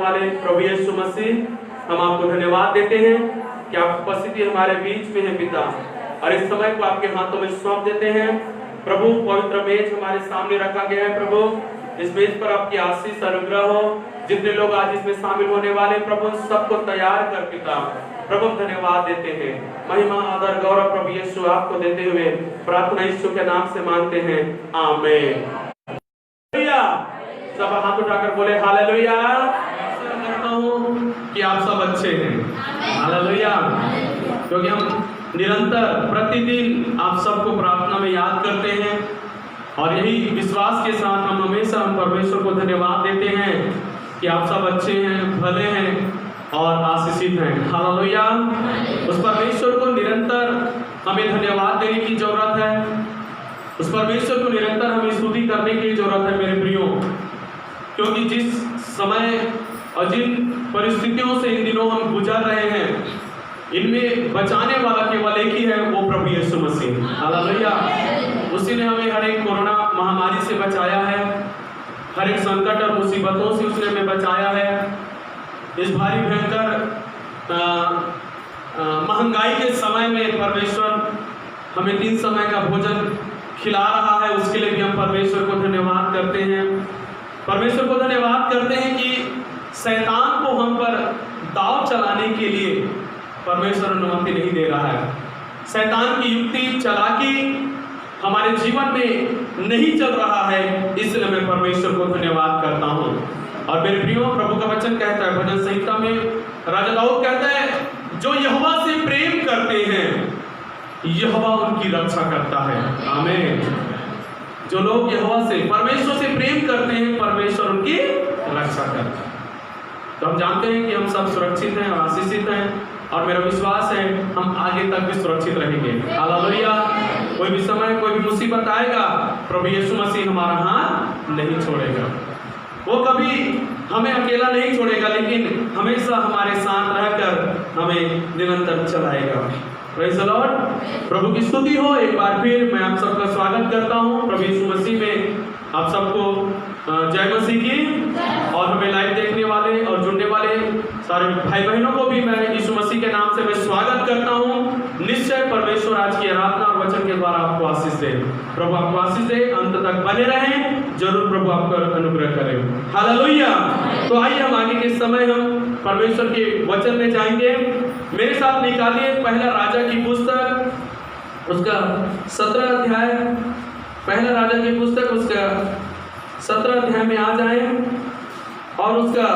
वाले प्रभु यीशु मसीह, हम आपको धन्यवाद देते हैं कि आप उपस्थिति हमारे बीच में है पिता, और इस समय को आपके हाथों में सौंप देते हैं प्रभु। पवित्र मेज हमारे सामने रखा गया है प्रभु, इस मेज पर आपकी आशीष अनुग्रह हो। जितने लोग आज इसमें शामिल होने वाले प्रभु, सबको तैयार कर पिता प्रभु धन्यवाद देते हैं। महिमा आदर गौरव प्रभु यीशु आपको देते हुए प्रार्थना यीशु के नाम से मांगते हैं, आमीन। सब हाथ उठाकर बोले हालेलुया। करता हूँ कि आप सब अच्छे हैं, हालेलुया, क्योंकि हम निरंतर प्रतिदिन आप सबको प्रार्थना में याद करते हैं, और यही विश्वास के साथ हम हमेशा परमेश्वर को धन्यवाद देते हैं कि आप सब अच्छे हैं, भले हैं और आशीषित हैं, हालेलुया। उस परमेश्वर को निरंतर हमें धन्यवाद देने की जरूरत है, उस परमेश्वर को निरंतर हमें स्तुति करने की जरूरत है मेरे प्रियो, क्योंकि जिस समय और जिन परिस्थितियों से इन दिनों हम गुजर रहे हैं, इनमें बचाने वाला केवल एक ही है, वो प्रभु यीशु मसीह, हालेलुया। उसी ने हमें हर एक कोरोना महामारी से बचाया है, हर एक संकट और मुसीबतों से उसने हमें बचाया है। इस भारी भयंकर महंगाई के समय में परमेश्वर हमें 3 समय का भोजन खिला रहा है, उसके लिए भी हम परमेश्वर को धन्यवाद करते हैं। परमेश्वर को धन्यवाद करते हैं कि शैतान को हम पर दाव चलाने के लिए परमेश्वर अनुमति नहीं दे रहा है। शैतान की युक्ति चालाकी हमारे जीवन में नहीं चल रहा है, इसलिए मैं परमेश्वर को धन्यवाद करता हूँ। और मेरे प्रियो, प्रभु का वचन कहता है भजन संहिता में, राजा दाऊद कहता है, जो यहोवा से प्रेम करते हैं यहोवा उनकी रक्षा करता है, आमीन। जो लोग यहोवा से, परमेश्वर से प्रेम करते हैं, परमेश्वर उनकी रक्षा करता है। तो हम जानते हैं कि हम सब सुरक्षित हैं और आशीषित हैं, और मेरा विश्वास है हम आगे तक भी सुरक्षित रहेंगे, हालेलुया। कोई भी समय, कोई भी मुसीबत आएगा, प्रभु यीशु मसीह हमारा हाथ नहीं छोड़ेगा, वो कभी हमें अकेला नहीं छोड़ेगा, लेकिन हमेशा हमारे साथ रहकर हमें निरंतर चलाएगा। प्रेज़ द लॉर्ड, प्रभु की स्तुति हो। एक बार फिर मैं आप सबका स्वागत करता हूँ प्रभु यीशु मसीह में। आप सबको जय मसीह की, और हमें लाइव देखने वाले और जुड़ने वाले सारे भाई बहनों को भी मैं यीशु मसीह के नाम से मैं स्वागत करता हूँ। निश्चय परमेश्वर आज की आराधना और वचन के द्वारा आपको आशीष दे, प्रभु आपको आशीष दे, अंत तक बने रहें, जरूर प्रभु आपका अनुग्रह करें, हालेलुया। तो आइए हम आगे के समय हम परमेश्वर के वचन में जाएंगे। मेरे साथ निकालिए पहला राजा की पुस्तक, उसका 17 अध्याय, पहला राजा की पुस्तक उसका 17 अध्याय में आ जाए, और उसका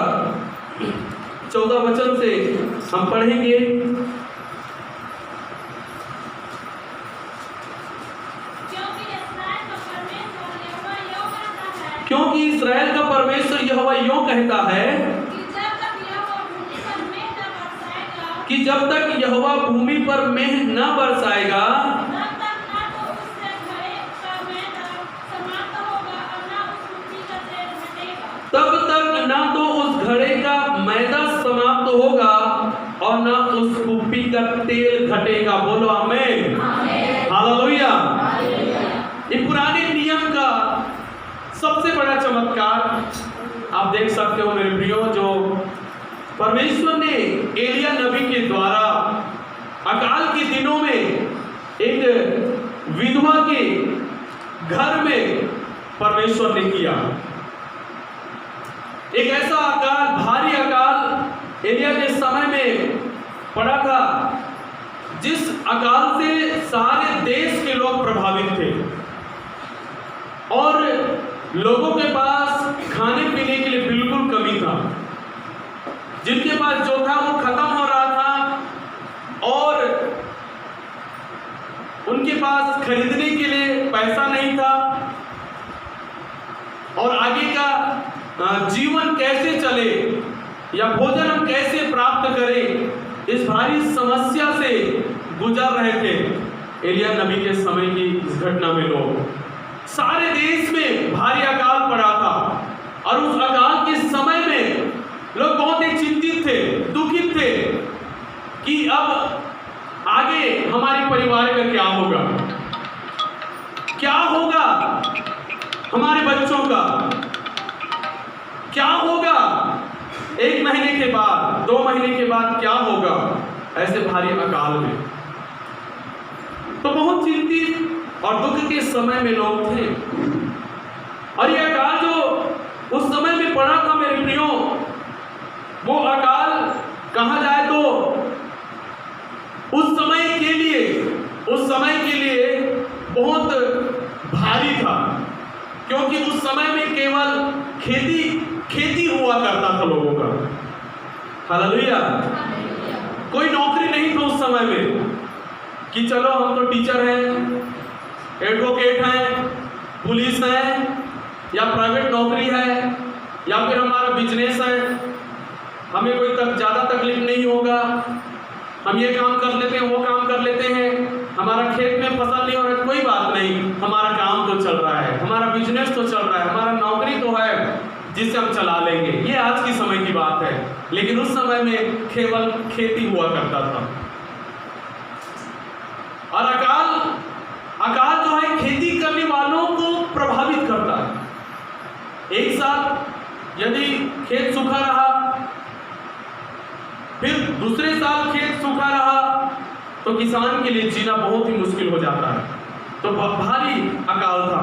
14 वचन से हम पढ़ेंगे। क्योंकि इस्राएल का परमेश्वर यहोवा यूं कहता है कि जब तक यहोवा भूमि पर मेघ न बरसाएगा, तब तक ना तो उस घड़े का मैदा समाप्त होगा और ना उस कुप्पी का तेल घटेगा। बोलो आमीन, हालेलुया। ये पुराने नियम का सबसे बड़ा चमत्कार आप देख सकते हो मेरे प्रियो, जो परमेश्वर ने एलिया नबी के द्वारा अकाल के दिनों में एक विधवा के घर में परमेश्वर ने किया। एक ऐसा अकाल, भारी अकाल एलिया के समय में पड़ा था, जिस अकाल से सारे देश के लोग प्रभावित थे, और लोगों के पास खाने पीने के लिए बिल्कुल कमी था। जिनके पास जो था वो खत्म हो रहा था, और उनके पास खरीदने के लिए पैसा नहीं था, और आगे का जीवन कैसे चले या भोजन हम कैसे प्राप्त करें, इस भारी समस्या से गुजर रहे थे एलिया नबी के समय की इस घटना में। लोग सारे देश में भारी अकाल पड़ा था, और उस अकाल के समय में लोग बहुत ही चिंतित थे, दुखित थे कि अब आगे हमारे परिवार का क्या होगा, क्या होगा हमारे बच्चों का, क्या होगा 1 महीने के बाद, 2 महीने के बाद क्या होगा ऐसे भारी अकाल में। तो बहुत चिंतित और दुख के समय में लोग थे। और ये अकाल जो उस समय में पड़ा था मेरे प्रियो, वो अकाल कहा जाए तो उस समय के लिए बहुत भारी था, क्योंकि उस समय में केवल खेती हुआ करता था लोगों का। हालेलुया। कोई नौकरी नहीं था उस समय में कि चलो हम तो टीचर हैं, एडवोकेट हैं, पुलिस हैं, या प्राइवेट नौकरी है, या फिर हमारा बिजनेस है, हमें कोई ज़्यादा तकलीफ नहीं होगा, हम ये काम कर लेते हैं, वो काम कर लेते हैं, हमारा खेत में फसल नहीं हो रहा है, कोई बात नहीं, हमारा काम तो चल रहा है, हमारा बिजनेस तो चल रहा है, हमारा नौकरी तो है जिससे हम चला लेंगे। ये आज की समय की बात है, लेकिन उस समय में केवल खेती हुआ करता था। और अकाल जो है खेती करने वालों को प्रभावित करता है। एक साल यदि खेत सूखा रहा, फिर दूसरे साल खेत सूखा रहा, तो किसान के लिए जीना बहुत ही मुश्किल हो जाता है। तो भारी अकाल था।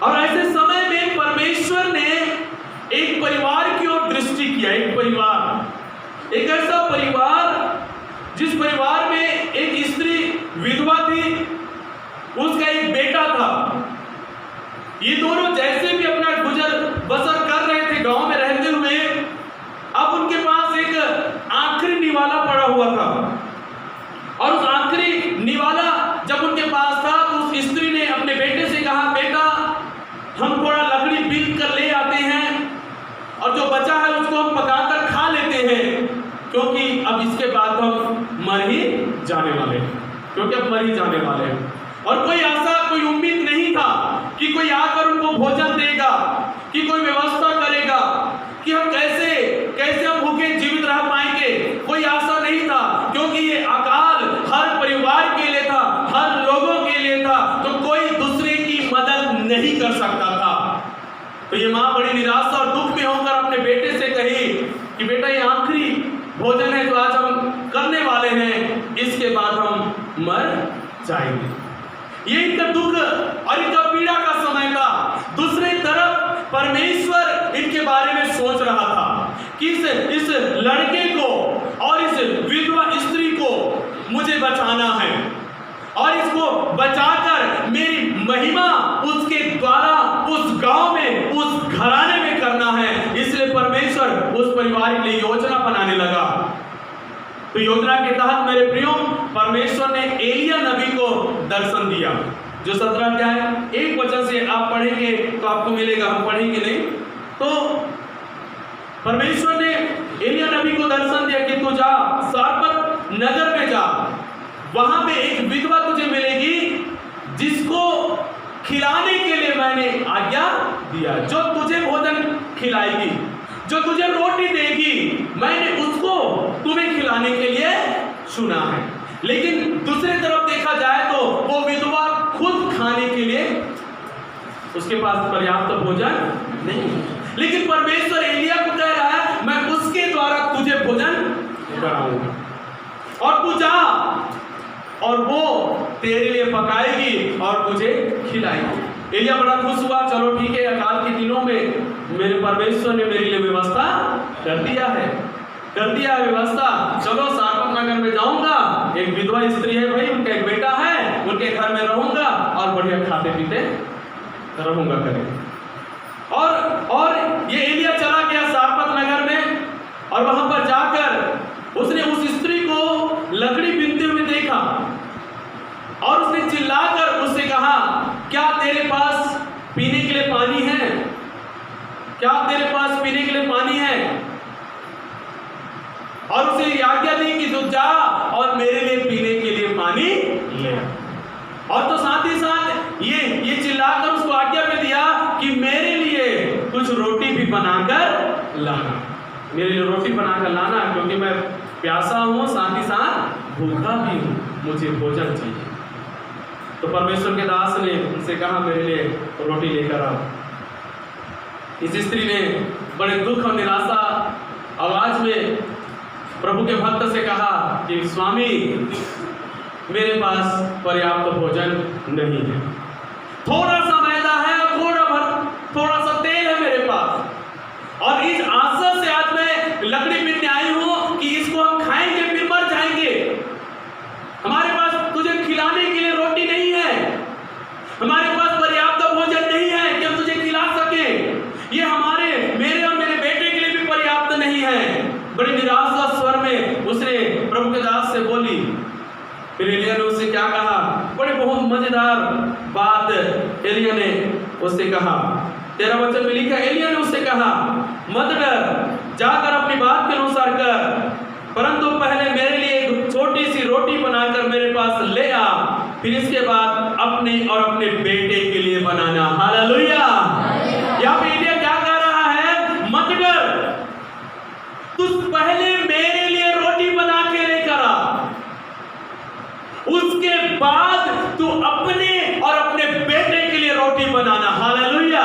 और ऐसे समय में परमेश्वर ने एक परिवार की ओर दृष्टि किया। एक ऐसा परिवार जिस परिवार में एक स्त्री विधवा थी, उसका एक बेटा था। ये दोनों जैसे भी अपना गुजर बसर कर रहे थे गांव में रहते हुए, अब उनके पास एक आखिरी निवाला पड़ा हुआ था। और उस आखिरी निवाला जब उनके पास था, तो उस स्त्री ने अपने बेटे से कहा, बेटा हम थोड़ा लकड़ी बीन कर ले आते हैं और जो बचा है उसको हम पकाकर खा लेते हैं, क्योंकि अब इसके बाद हम मर ही जाने वाले हैं। और कोई आशा, कोई उम्मीद नहीं था कि कोई आकर उनको भोजन देगा, कि कोई व्यवस्था करेगा, कि हम कैसे हम भूखे जीवित रह पाएंगे। कोई आशा नहीं था, क्योंकि ये अकाल हर परिवार के लिए था, हर लोगों के लिए था, तो कोई दूसरे की मदद नहीं कर सकता था। तो ये माँ बड़ी निराशा और दुख में होकर अपने बेटे से कही कि बेटा ये आखिरी भोजन है जो आज हम करने वाले हैं, इसके बाद हम मर जाएंगे। ये इनका दुख और इनका पीड़ा का समय था। दूसरी तरफ परमेश्वर इनके बारे में सोच रहा था कि इस लड़के को और इस विधवा स्त्री को मुझे बचाना है, और इसको बचाकर मेरी महिमा उसके द्वारा उस गांव में, उस घराने में करना है। इसलिए परमेश्वर उस परिवार के लिए योजना बनाने लगा। तो योजना के तहत मेरे प्रियो, परमेश्वर ने एलिया नबी को दर्शन दिया, जो 17 अध्याय 1 वचन से आप पढ़ेंगे तो आपको मिलेगा, हम पढ़ेंगे नहीं। तो परमेश्वर ने एलिया नबी को दर्शन दिया कि तू जा सारपत नगर में जा, वहां पे एक विधवा तुझे मिलेगी जिसको खिलाने के लिए मैंने आज्ञा दिया, जो तुझे भोजन खिलाएगी, जो तुझे रोटी देगी, मैंने उसको तुम्हें खिलाने के लिए चुना है। लेकिन दूसरी तरफ देखा जाए तो वो विधवा खुद खाने के लिए उसके पास पर्याप्त भोजन नहीं, लेकिन परमेश्वर एलिया को कह रहा है मैं उसके द्वारा तुझे भोजन कराऊंगा, और तू जा और वो तेरे लिए पकाएगी और तुझे खिलाएगी। एलिया बड़ा खुश हुआ, चलो ठीक है, अकाल के दिनों में मेरे परमेश्वर ने मेरे लिए व्यवस्था कर दिया है व्यवस्था। चलो सारपत नगर में जाऊंगा, एक विधवा स्त्री है भाई, उनका एक बेटा है, उनके घर में रहूंगा और बढ़िया खाते पीते रहूंगा करें। और ये एलिया चला गया सारपत नगर में, और वहां पर जाकर उसने उस स्त्री को लकड़ी बीनते हुए देखा, और उसने चिल्लाकर उससे कहा, क्या तेरे पास पीने के लिए पानी है? क्या तेरे पास पीने के लिए पानी है? और उसे आज्ञा दी कि तू जा और मेरे लिए पीने के लिए पानी ले। और तो साथ ही साथ ये चिल्लाकर उसको आज्ञा भी दिया कि मेरे लिए कुछ रोटी भी बनाकर लाना, मेरे लिए रोटी बनाकर लाना, क्योंकि मैं प्यासा हूं, साथ ही साथ भूखा भी हूं, मुझे भोजन चाहिए। तो परमेश्वर के दास ने उनसे कहा मेरे लिए रोटी लेकर आओ। इस स्त्री ने बड़े दुख और निराशा आवाज में प्रभु के भक्त से कहा कि स्वामी, मेरे पास पर्याप्त भोजन नहीं है, थोड़ा सा मैदा है और थोड़ा सा तेल है मेरे पास, और इस आशा से आज मैं लकड़ी पीटने आई हूं कि इसको हम खाएंगे फिर मर जाएंगे। हमारे पास तुझे खिलाने के लिए रोटी नहीं है, हमारे पास पर्याप्त भोजन नहीं है कि हम तुझे खिला सके, ये मेरे और मेरे बेटे के लिए भी पर्याप्त नहीं है। बड़ी निराशा स्वर में उसने प्रभु के दास से बोली। फिर एलिया ने उससे क्या कहा, बड़े बहुत मजेदार बात एलिया ने उससे कहा। 13 वचन में लिखा, एलिया ने उससे कहा, मत डर, जाकर अपनी बात के अनुसार कर, परंतु पहले मेरे लिए एक छोटी सी रोटी बनाकर मेरे पास ले आ, फिर इसके बाद अपने और अपने बेटे के लिए बनाना। हालेलुया। यहाँ पे एलिया क्या कह रहा है, मत डर, तू पहले मेरे लिए रोटी बना के लेकर आ, उसके बाद तू अपने और अपने बेटे के लिए रोटी बनाना। हालेलुया।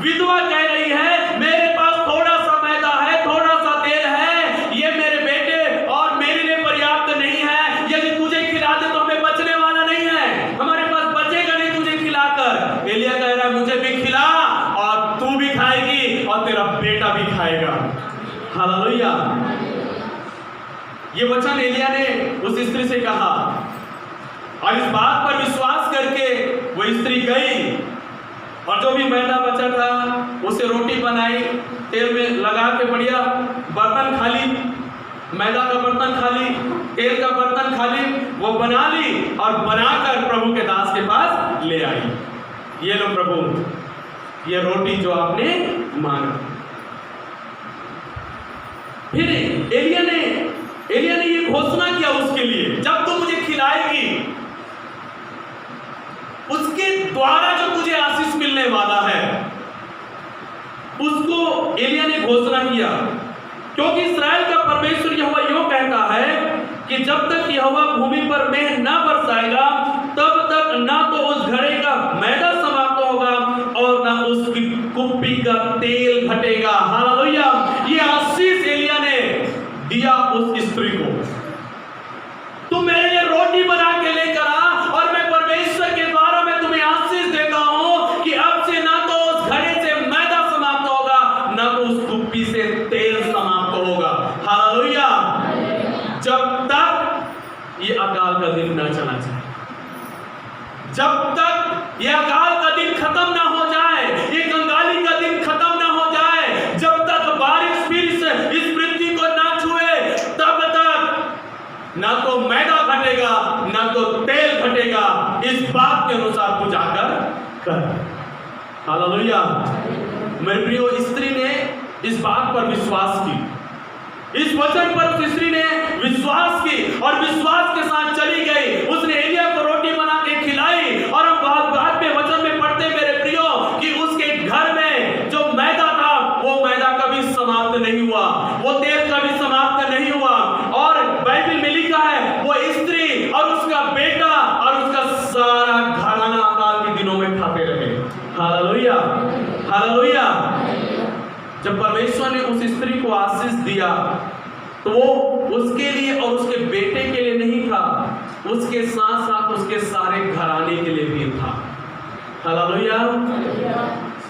विधवा कह रही है, मेरे पास थोड़ा सा मैदा है, थोड़ा सा तेल है, ये मेरे बेटे और मेरे लिए पर्याप्त नहीं है, यदि तुझे खिला दे तो हमें बचने वाला नहीं है, हमारे पास बचेगा नहीं तुझे खिलाकर। एलिया कह रहा है, मुझे भी खिला और तू भी खाएगी और तेरा बेटा भी खाएगा। हालेलुया। ये वचन एलिया ने उस स्त्री से कहा, और इस बात पर विश्वास करके वो स्त्री गई और जो भी मैदा बचा था उसे रोटी बनाई, तेल में लगा के बढ़िया, बर्तन खाली, मैदा का बर्तन खाली, तेल का बर्तन खाली, वो बना ली और बनाकर प्रभु के दास के पास ले आई। ये लो प्रभु, ये रोटी जो आपने मांगा। फिर एलिया ने ये घोषणा किया उसके लिए, जब तू मुझे खिलाएगी उसके द्वारा जो तुझे आशीष मिलने वाला है, उसको एलिया ने घोषणा किया। क्योंकि इस्राएल का परमेश्वर यहोवा यूं कहता है कि जब तक यहोवा भूमि पर मेघ न बरसाएगा तब तक ना तो उस घड़े का मैदा समाप्त होगा और ना उसकी कुप्पी का तेल घटेगा। हालेलुया। ये आशीष एलिया ने दिया उस स्त्री को, तू मेरे लिए रोटी बना के लेकर आ और मैं परमेश्वर के द्वारा मैं तुम्हें आशीष देता हूं कि अब से ना तो उस घड़े से मैदा समाप्त होगा, ना तो उस कुप्पी से तेल समाप्त होगा। हालेलुया। जब तक ये अकाल का दिन न चला जाए, जब तक ये अकाल का दिन खत्म ना हो जाए, ये कंगाली का दिन खत्म ना हो जाए, जब तक बारिश फिर इस पृथ्वी को ना छुए, तब तक ना तो मैदा घटेगा ना तो तेल घटेगा। इस बात के अनुसार तू जाकर कर। हालेलुया। मेरे प्रियो, स्त्री ने इस बात पर विश्वास की, इस वचन पर उस स्त्री ने विश्वास की और विश्वास के साथ चली गई। उसने एलिया को रोटी बना के खिलाई और हम बाद में वचन में पढ़ते मेरे प्रियो कि उसके घर में जो मैदा था वो मैदा कभी समाप्त नहीं हुआ, वो तेल कभी समाप्त नहीं हुआ। और बाइबल में लिखा है वो स्त्री और उसका बेटा और उसका सारा घराना अकाल के दिनों में खाते रहे। हालेलुया। हालेलुया। जब परमेश्वर ने उस स्त्री को आशीष दिया तो वो उसके लिए और उसके बेटे के लिए नहीं था, उसके साथ साथ उसके सारे घराने के लिए भी था। हालेलुया।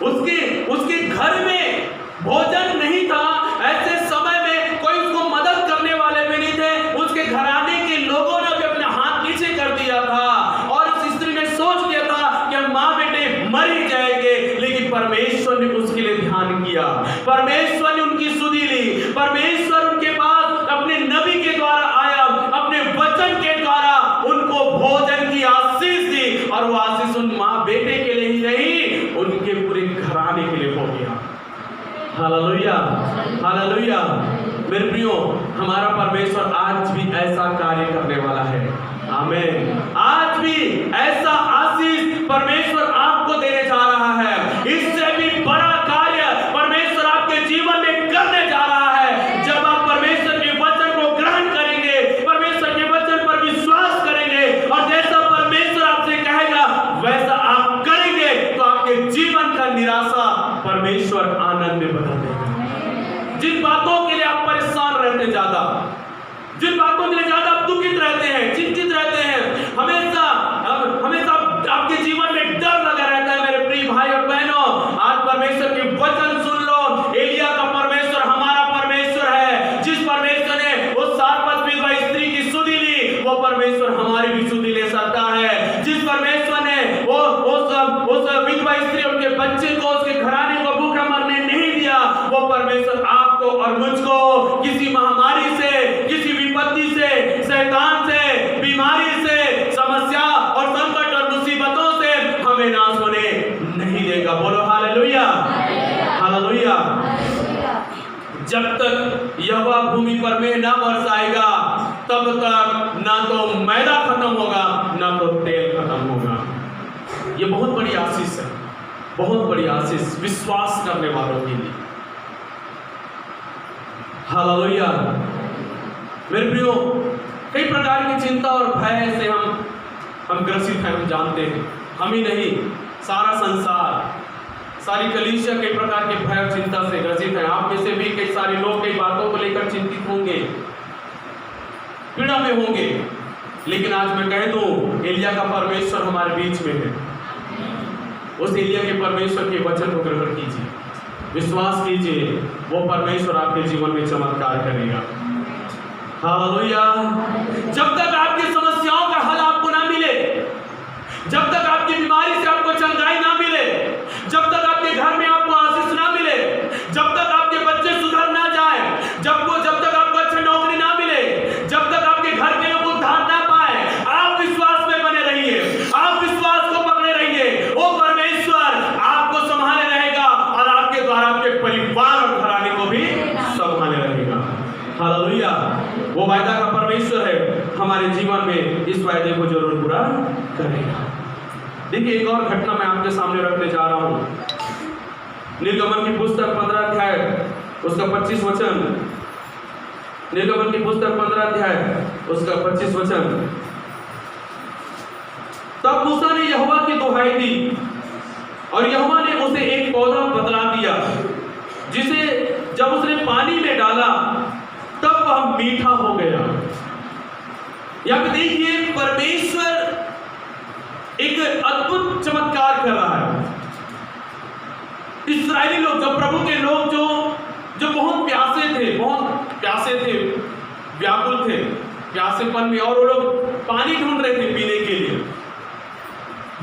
उसके घर में भोजन नहीं था, ऐसे समय में कोई उसको मदद करने वाले भी नहीं थे, उसके घराने के लोगों ने भी अपने हाथ नीचे कर दिया था और उस स्त्री ने सोच लिया था कि हम माँ बेटे मर ही जाएंगे, लेकिन परमेश्वर ने उसके लिए ध्यान किया, परमेश्वर ने उनकी सुधि ली, परमेश्वर उनके पास अपने नबी के द्वारा आया, अपने वचन के द्वारा उनको भोजन की आशीष दी और वो आशीष उन माँ बेटे के लिए ही नहीं, उनके पूरे घराने के लिए हो गया। हालेलुया। हालेलुया। मेरे प्रियो, हमारा परमेश्वर आज भी ऐसा कार्य करने वाला है। आमीन। आज भी ऐसा आशीष परमेश्वर आपको देने जा रहा है, इससे भी बड़ा कार्य परमेश्वर आपके जीवन में करने जा रहा है। जब आप परमेश्वर के वचन को ग्रहण करेंगे, परमेश्वर के वचन पर विश्वास करेंगे और जैसा परमेश्वर आपसे कहेगा वैसा आप करेंगे, तो आपके जीवन का निराशा परमेश्वर आनंद में बदल देगा। जिन बातों के लिए आप परेशान रहते हैं, ज्यादा जिन बातों के लिए ज्यादा आप दुखित रहते हैं, चिंतित रहते हैं, हमेशा आपके जीवन में डर लगा रहता है, मेरे प्रिय भाई और बहनों, आज परमेश्वर के वचन सुन लो। एलिया का परमेश्वर हमारा परमेश्वर है। जिस परमेश्वर ने उस सारपत विधवा स्त्री की सुधि ली, वो परमेश्वर हमारी भी सुधि ले सकता है। जिस परमेश्वर ने उस विधवा स्त्री उनके बच्चे को, उसके घराने को भूखा मरने नहीं दिया, वो परमेश्वर आपको और मुझको किसी महामारी से, किसी विपत्ति से, शैतान से, बीमारी से, समस्या और संकट और मुसीबतों से हमें नाश होने नहीं देगा। बोलो हालेलुया, हालेलुया। जब तक यहोवा भूमि पर में ना बरसाएगा, तब तक ना तो मैदा खत्म होगा, ना तो तेल खत्म होगा। ये बहुत बड़ी आशीष है, बहुत बड़ी आशीष विश्वास करने वालों के लिए। हालेलुया। मेरे प्रियो, कई प्रकार की चिंता और भय से हम ग्रसित हैं, हम जानते हैं। हम ही नहीं, सारा संसार, सारी कलीसिया कई प्रकार के भय और चिंता से ग्रसित है। आप में से भी कई सारे लोग कई बातों को लेकर चिंतित होंगे, पीड़ा में होंगे। लेकिन आज मैं कह दूं, एलिया का परमेश्वर हमारे बीच में है। उस एलिया के परमेश्वर के वचन को ग्रहण कीजिए, विश्वास कीजिए, वो परमेश्वर आपके जीवन में चमत्कार करेगा। हालेलुया। जब तक आपकी समस्याओं का हल आपको ना मिले, जब तक आपकी बीमारी से आपको चंगाई ना मिले, जब तक आपके घर में आपको आशीष ना मिले, जब तक आपके बच्चे सुधर ना जाए, जब तक आपको अच्छी नौकरी ना मिले, जब तक आपके घर के लोग उद्धार ना पाए, आप विश्वास में बने रहिए, आप विश्वास को पकड़े रहिए। वो परमेश्वर आपको संभाले रहेगा और आपके द्वारा आपके परिवार और घराने को भी संभाले रहेगा। हालेलुया। वो वायदा का परमेश्वर है, हमारे जीवन में इस वायदे को जरूर पूरा करेगा। देखिए, एक और घटना मैं आपके सामने रखने जा रहा हूं। निर्गमन की पुस्तक 15 अध्याय उसका 25 वचन। निर्गमन की पुस्तक 15 अध्याय उसका 25 वचन। तब मूसा ने यहोवा की दुहाई दी और यहोवा ने उसे एक पौधा बतला दिया, जिसे जब उसने पानी में डाला तब वह मीठा हो गया। यहां पे देखिए, परमेश्वर एक अद्भुत चमत्कार कर रहा है। इस्राएली लोग, जो प्रभु के लोग, जो बहुत प्यासे थे, व्याकुल थे प्यासेपन में, और वो लोग पानी ढूंढ रहे थे पीने के लिए।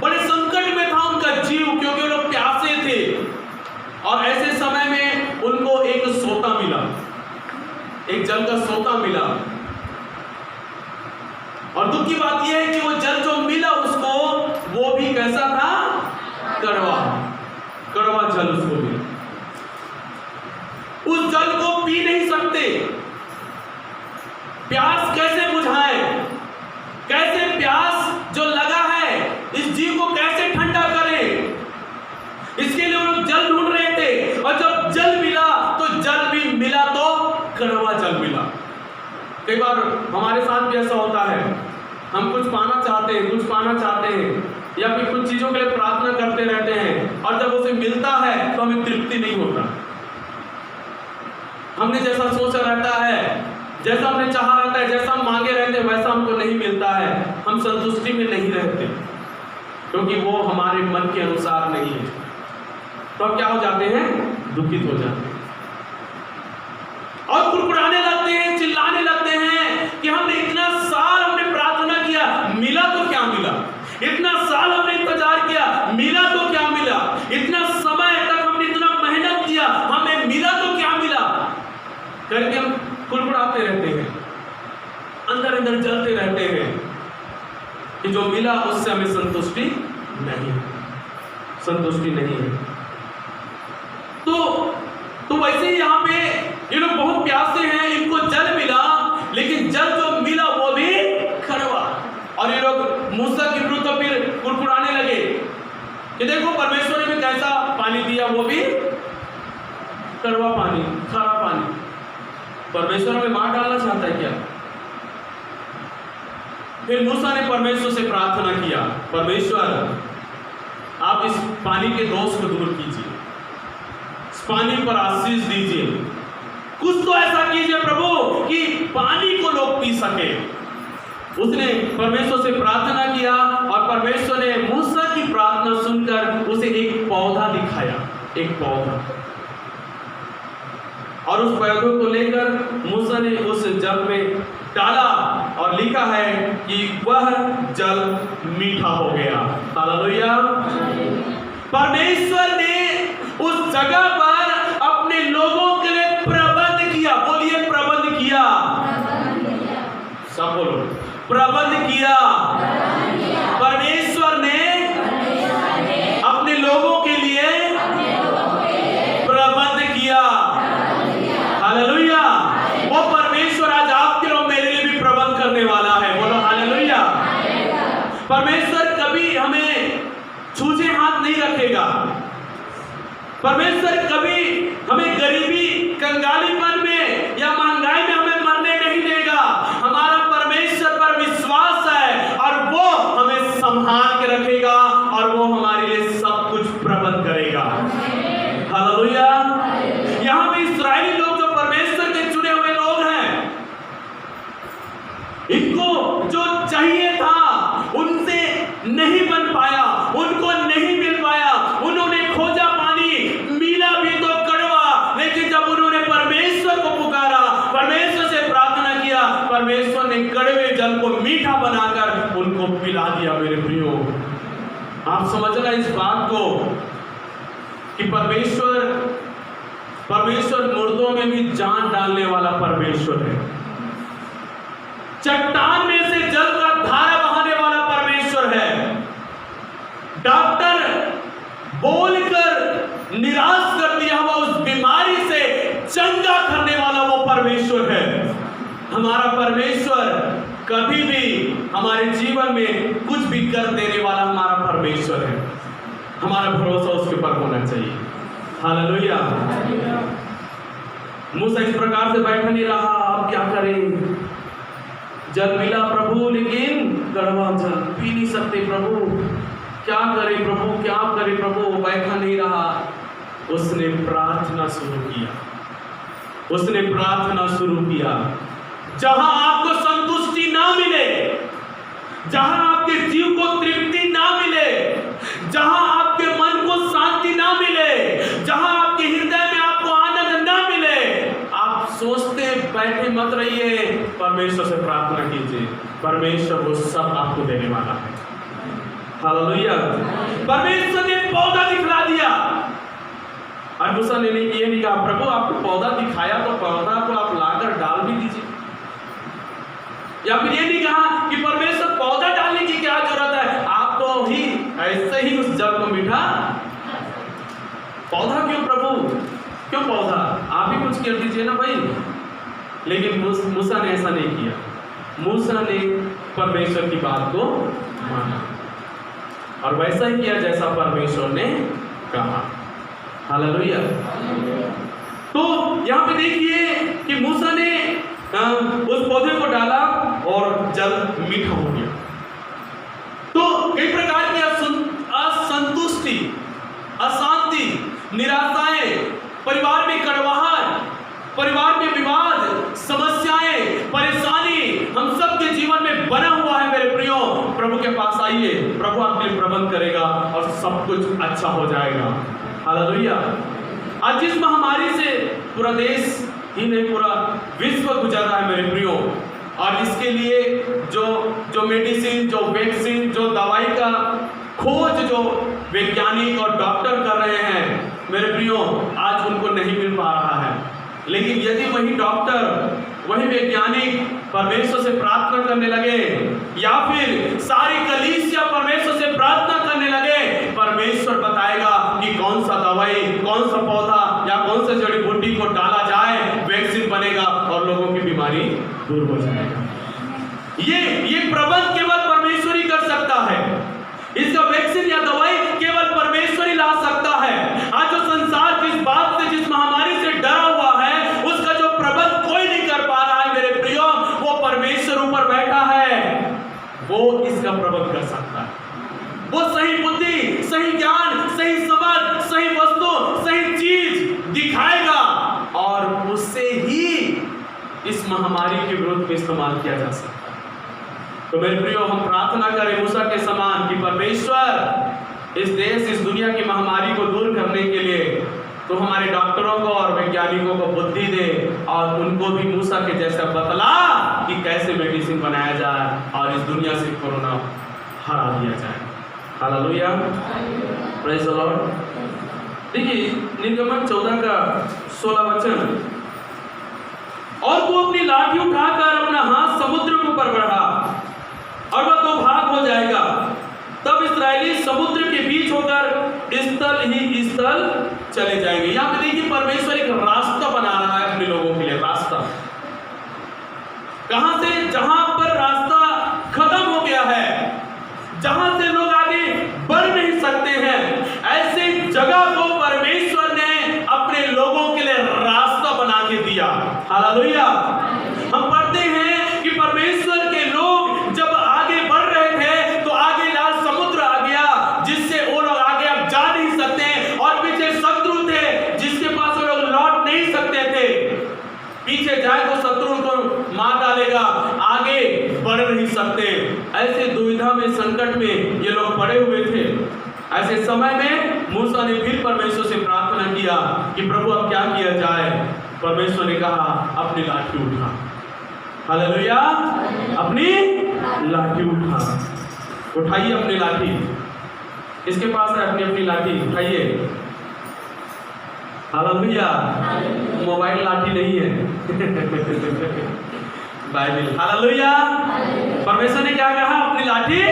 बड़े संकट में था उनका जीव, क्योंकि वो लोग प्यासे थे। और ऐसे समय में उनको एक सोता मिला, एक जल का सोता मिला। और दुख की बात यह है कि वो जल जो मिला उसको, वो भी कैसा था? कड़वा जल उसको मिला। उस जल को पी नहीं सकते। प्यास कैसे बुझाएं? कैसे प्यास जो लगा है इस जीव को कैसे ठंडा करें? इसके लिए वो लोग जल ढूंढ रहे थे। और जब जल मिला तो जल भी मिला तो कड़वा जल मिला। कई बार हमारे साथ भी ऐसा होता है, हम कुछ पाना चाहते हैं या फिर कुछ चीजों के लिए प्रार्थना करते रहते हैं, और जब उसे मिलता है तो हमें तृप्ति नहीं होता। हमने जैसा सोचा रहता है, जैसा हमने चाहा रहता है, जैसा हम मांगे रहते हैं, वैसा हमको नहीं मिलता है। हम संतुष्टि में नहीं रहते, क्योंकि वो हमारे मन के अनुसार नहीं है। तो अब क्या हो जाते हैं? दुखित हो जाते हैं और कुड़कुड़ाने लगते हैं, चिल्लाने लगते हैं कि हमने इतना साल हमने प्रार्थना किया, मिला तो क्या मिला? इतना साल हमने इंतजार किया, मिला तो क्या मिला? इतना समय तक हमने इतना मेहनत किया, हमें मिला तो क्या मिला? करके हम कुड़कुड़ाते रहते हैं, अंदर अंदर जलते रहते हैं कि जो मिला उससे हमें संतुष्टि नहीं है। तो वैसे ही यहाँ पे ये लोग बहुत प्यासे हैं, इनको जल मिला, लेकिन जल जो मिला वो भी कड़वा। और ये लोग मूसा के विरुद्ध तो फिर कुड़कुड़ाने लगे कि देखो परमेश्वर ने भी कैसा पानी दिया, वो भी कड़वा पानी, खारा पानी। परमेश्वर हमें मार डालना चाहता है क्या? फिर मूसा ने परमेश्वर से प्रार्थना किया, परमेश्वर आप इस पानी के दोष को दूर कीजिए, इस पानी पर आशीष दीजिए। कुछ तो ऐसा कीजिए प्रभु कि पानी को लोग पी सके। उसने परमेश्वर से प्रार्थना किया और परमेश्वर ने मूसा की प्रार्थना सुनकर उसे एक पौधा दिखाया, एक पौधा, और उस पौधे को लेकर मूसा ने उस जल में डाला और लिखा है कि वह जल मीठा हो गया। हालेलुया। परमेश्वर ने उस जगह पर अपने लोगों के लिए प्रबंध किया। बोलिए प्रबंध किया। सब बोलो प्रबंध किया। परमेश्वर ने अपने लोगों के लिए प्रबंध किया। हालेलुया। वो परमेश्वर आज आपके और मेरे लिए भी प्रबंध करने वाला है। बोलो हालेलुया। परमेश्वर कभी हमें छूछे हाथ नहीं रखेगा। परमेश्वर कभी हमें गरीबी, कंगालीपन में या महंगाई में हमें मरने नहीं देगा। हमारा परमेश्वर पर विश्वास है और वो हमें संभाल के रखेगा और वो हमारे लिए सब कुछ प्रबंध करेगा। हालेलुया। यहाँ पे इस्राएली लोग जो परमेश्वर के चुने हुए लोग हैं, इनको जो चाहिए था उनसे नहीं बन पाया, उनको नहीं मिल पाया। उन्होंने खोजा पानी, मिला भी तो कड़वा, लेकिन जब उन्होंने परमेश्वर को पुकारा, परमेश्वर से प्रार्थना किया, परमेश्वर ने कड़वे जल को मीठा बनाकर उनको पिला दिया। मेरे प्रियो, आप समझना इस बात को कि परमेश्वर मुर्दों में भी जान डालने वाला परमेश्वर है। चट्टान में से जल का धारा बहाने वाला परमेश्वर है। डॉक्टर बोलकर निराश कर दिया हुआ उस बीमारी से चंगा करने वाला वो परमेश्वर है। हमारा परमेश्वर कभी भी हमारे जीवन में कुछ भी कर देने वाला हमारा परमेश्वर है। हमारा भरोसा उसके ऊपर होना चाहिए। हालेलुया। मूसा इस प्रकार से बैठा नहीं रहा, अब क्या करें? जल मिला प्रभु, लेकिन कड़वा जल पी नहीं सकते प्रभु, क्या करें प्रभु, क्या करें प्रभु? वो बैठा नहीं रहा, उसने प्रार्थना शुरू किया। उसने प्रार्थना शुरू किया। जहां आपको संतुष्टि ना मिले, जहां आपके जीव को तृप्ति ना मिले, जहां आपके मन को शांति ना मिले, जहां आपके हृदय में आपको आनंद ना मिले, आप सोचते बैठे मत रहिए, परमेश्वर से प्रार्थना कीजिए। परमेश्वर वो सब आपको देने वाला है। हालेलुया। परमेश्वर ने पौधा दिखला दिया और मूसा ने ये नहीं कहा प्रभु आपको पौधा दिखाया तो पौधा को आप लाकर डाल भी दीजिए, या फिर ये नहीं कहा कि परमेश्वर पौधा डालने की क्या जरूरत है, आप तो ही ऐसे ही उस जल को मीठा। पौधा क्यों प्रभु, क्यों पौधा, आप ही कुछ कर दीजिए ना भाई। लेकिन मूसा ने ऐसा नहीं किया। मूसा ने परमेश्वर की बात को माना और वैसा ही किया जैसा परमेश्वर ने कहा। हालेलुया। तो यहाँ पे देखिए कि मूसा ने उस पौधे को डाला और जल मीठा हो गया। तो कई प्रकार की असंतुष्टि, अशांति, निराशाएं, परिवार में कड़वाहट, परिवार में विवाद, समस्याएं, परेशानी हम सब के जीवन में बना हुआ है। मेरे प्रियो, प्रभु के पास आइए, प्रभु आपके लिए प्रबंध करेगा और सब कुछ अच्छा हो जाएगा। हालेलुया। आज जिस महामारी से पूरा देश ही नहीं पूरा विश्व गुजर रहा है मेरे प्रियो, और इसके लिए जो मेडिसिन, जो वैक्सीन, जो दवाई का खोज जो वैज्ञानिक और डॉक्टर कर रहे हैं मेरे प्रियो, आज उनको नहीं मिल पा रहा है। लेकिन यदि वही डॉक्टर, वही वैज्ञानिक परमेश्वर से प्रार्थना करने लगे, या फिर सारी कलीसिया परमेश्वर से प्रार्थना करने लगे, परमेश्वर बताएगा कि कौन सा दवाई, कौन सा पौधा या कौन सा जड़ी बूटी को डाला जाए, वैक्सीन बनेगा और लोगों की बीमारी दूर हो जाएगा। ये प्रबंध केवल परमेश्वर ही कर सकता है। इसका वैक्सीन या दवाई केवल परमेश्वर ही ला सकता है। आज जो संसार जिस बात से, जिस महामारी से डरा हुआ है, उसका जो प्रबंध कोई नहीं कर पा रहा है मेरे प्रियो, वो परमेश्वर ऊपर बैठा है, वो इसका प्रबंध कर सकता है। वो सही बुद्धि, सही ज्ञान, सही समझ, सही वस्तु, सही चीज दिखाएगा और उससे ही विरुद्ध में इस्तेमाल किया जा सकता है। तो मेरे प्रियो, हम प्रार्थना करें मूसा के समान कि परमेश्वर इस देश, इस दुनिया की महामारी को दूर करने के लिए तो हमारे डॉक्टरों को और वैज्ञानिकों को बुद्धि दे और उनको भी मूसा के जैसा बतला कि कैसे मेडिसिन बनाया जाए और इस दुनिया से कोरोना हरा दिया जाए। Hallelujah, praise the Lord. देखिए निर्गमन 14 का 16 वचन, और वो अपनी लाठी उठाकर अपना हाथ समुद्र के ऊपर बढ़ा और वह दो भाग हो जाएगा, तब इस्राएली समुद्र के बीच होकर स्थल ही स्थल चले जाएंगे। यहाँ पे देखिए परमेश्वर एक रास्ता बना रहा है अपने लोगों के लिए। रास्ता कहां से? जहां पर रास्ता खत्म हो गया है, जहां से लोग आगे बढ़ नहीं सकते हैं, ऐसे जगह को परमेश्वर ने अपने लोगों के लिए रास्ता बना के दिया। हालेलुया। हम पढ़ते हैं कि परमेश्वर के लोग जब आगे बढ़ रहे थे तो आगे लाल समुद्र आ गया, जिससे वो लोग आगे अब जा नहीं सकते, और पीछे शत्रु थे जिसके पास वो लोग लौट नहीं सकते थे। पीछे जाए तो शत्रु को मार डालेगा, आगे बढ़ नहीं सकते। ऐसे दुविधा में, संकट में ये लोग पड़े हुए थे। ऐसे समय में मूसा ने फिर परमेश्वर से प्रार्थना किया कि प्रभु अब क्या किया जाए। परमेश्वर ने कहा अपनी लाठी उठा। हालेलुया, अपनी लाठी उठा। उठाइए अपनी लाठी, इसके पास है अपनी अपनी लाठी, उठाइए। हालेलुया, मोबाइल लाठी नहीं है बाइबल। हालेलुया, परमेश्वर ने क्या कहा? अपनी लाठी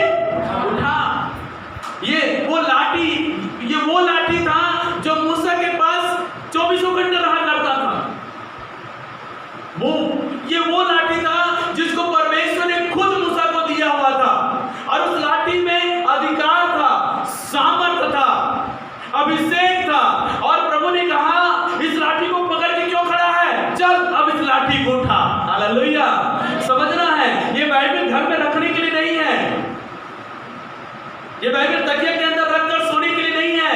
उठा। ये वो लाठी था जो मूसा के पास 24 घंटे रहा करता था। ये वो लाठी था जिसको परमेश्वर ने खुद मूसा को दिया हुआ था, और उस लाठी में अधिकार था, सामर्थ था, अभिषेक था। और प्रभु ने कहा इस लाठी को पकड़ के क्यों खड़ा है? चल अब इस लाठी को उठा। हालेलुया, समझना है ये बाइबल घर में रखने के लिए नहीं है, ये बाइबल तकिया के अंदर रखकर सोने के लिए नहीं है,